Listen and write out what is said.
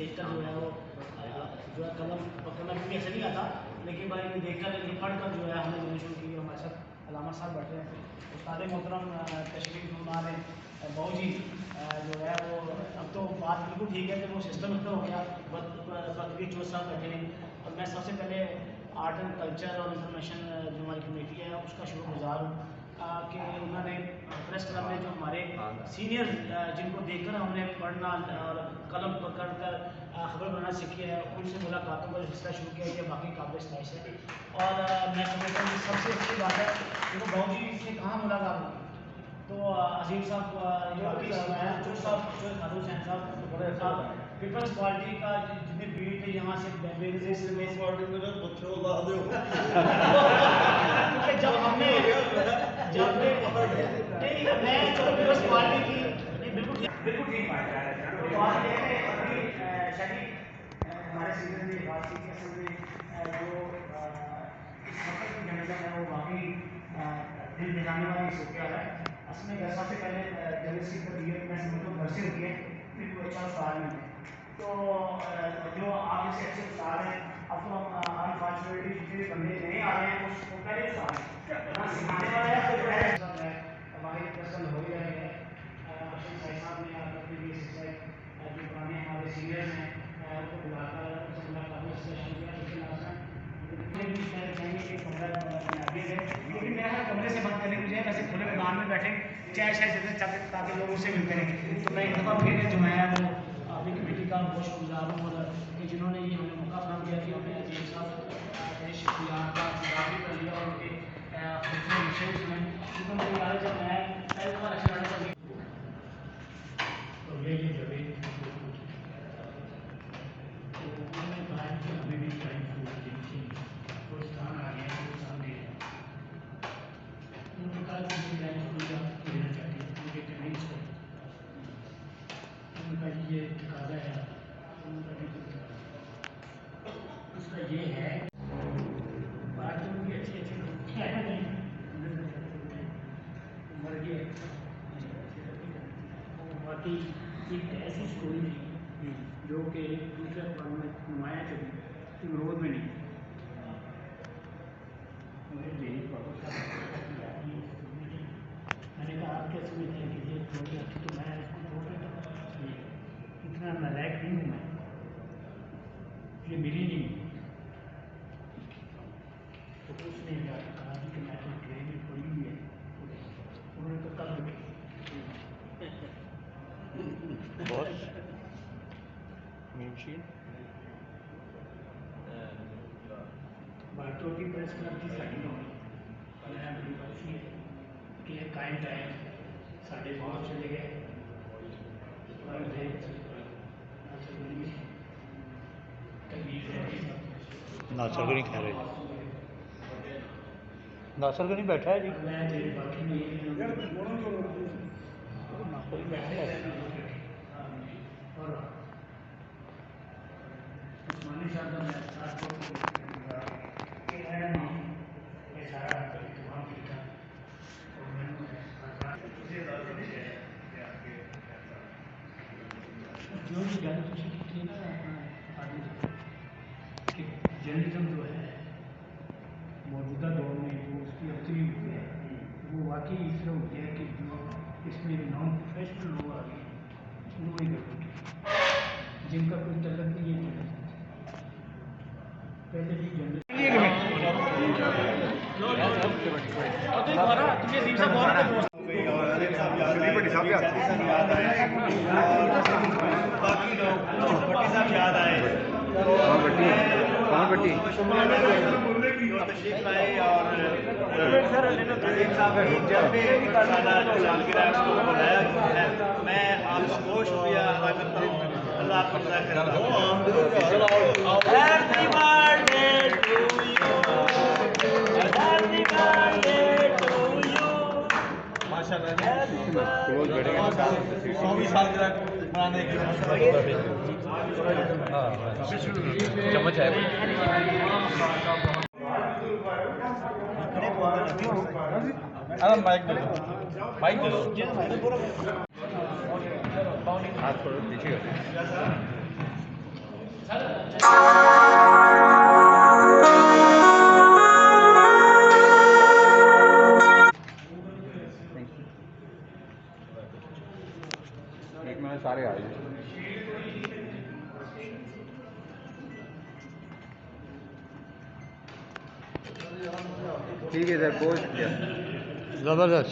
देखकर जो है वो जो है कलम पकड़ना क्योंकि ऐसा नहीं आता, लेकिन भाई ये देखकर ये पढ़कर जो है हमने डोनेशन की। हमारे साथ अलामा साहब बैठे हैं, उस्ताद मोहतरम तशरीफ फरमा रहे बहू जी जो है वो अब तो बात बिल्कुल ठीक है कि वो सिस्टम खत्म हो गया। बकरी जो साहब बैठे हैं, और मैं सबसे पहले आर्ट एंड कल्चर और इंफॉर्मेशन जो हमारी कमेटी है उसका शुक्रगुजार हूँ कि उन्होंने प्रेस क्लब में जो हमारे सीनियर जिनको देखकर हमने पढ़ना और कलम पकड़ कर खबर बनाना सीखी है, उनसे मुलाकातों का सिलसिला शुरू किया, ये बाकी काबिल इस्ताइश है। और मैं समझता हूँ सबसे अच्छी बात है देखो बहू जी से कहाँ मुलाकात होगी, तो अजीम साहब जो साहब जो खादू हुसैन साहब पीपल्स पार्टी का जितने बीट है यहाँ से पार्टी में जब हमने जब मैं पीपल्स पार्टी की बिल्कुल ठीक बात है। तो बात यह है अभी शायद हमारे सीनियर ने बात की कि असल में जो इस वक्त की जनता है वो वाकई दिल दिलाने वाली सोचा है। असल में 10 साल से पहले जगह सिंह का दिया मैं समझता हूँ घर से होती है, फिर वो अच्छा उस्ताद में तो जो आप जैसे अच्छे उस्ताद हैं, अब तो अनफॉर्चुनेटली जितने बंदे नए आ रहे हैं उसको पहले उस्ताद हैं सिखाने वाला है तो पहले हमारे प्रसन्न हो ही रहे हैं। अशोक भाई साहब ने अपने लिए सिलसिला जो पुराने हमारे सीनियर्स हैं उनको बुलाकर उनसे मुलाकात शुरू किया। उसके लेकिन मैं हर कमरे से बंद करने मुझे वैसे खुले मैदान में बैठे चाय शाय देते चाहते ताकि लोग उससे मिलते रहें। तो मैं एक दफ़ा फिर जो है वो अपनी कमेटी का बहुत शुक्रगुजार हूँ और कि जिन्होंने ये हमें मौका फराहम किया कि हमने अजीम साहब के शुक्रियात का भी कर लिया और उनके विषय सुने, क्योंकि मुझे याद है जब मैं पहली दफ़ा रक्षा लड़ने तो ये जगह तो उन्होंने कहा कि हमें भी टाइम वो स्थान आ गया वो सामने उन्होंने कहा कि मुझे लाइन पूजा लेना चाहती है मुझे कन्विंस करो। उनका ये तकाजा है, उनका भी उसका ये है बात तो उनकी अच्छी अच्छी है मर गए बाकी एक ऐसी स्टोरी थी जो कि दूसरे अखबार में नुमाया चली कि विरोध में नहीं मैंने कहा आप क्या समझते हैं कि ये छोटे अच्छी तो मैं इसको छोटे इतना नालायक नहीं हूँ मैं, ये मिली नहीं। तो उसने कहा कि मैं तो ट्रेन में खोली हुई है, उन्होंने तो कल रखी बाटोटी प्रेस क्लब की साड़ी होगी मैं बड़ी खुशी है कि कायम टाइम साढ़े बहुत चले गए नासर को नहीं खा रहे, नासर को नहीं बैठा है जी उस्मानी साहब का मैं सारा तमाम लिखा और जो भी गल की ना कि जर्नलिज्म जो है मौजूदा दौर में जो उसकी अपनी हुई है वो वाकई इस तरह होती है कि जो इसमें नॉन प्रोफेशनल लोग आ गए वो ही गलत जिनका कोई तलब नहीं है पहले भी जर्नलिस्ट याद आए तशरीफ लाए और बनाया है। मैं आपको शुक्रिया अदा करता हूँ, अल्लाह आपको मनाने की चम्मच है माइक दे दो हाथ थोड़ा पीछे एक में सारे आए ठीक है सर बहुत शुक्रिया ज़बरदस्त।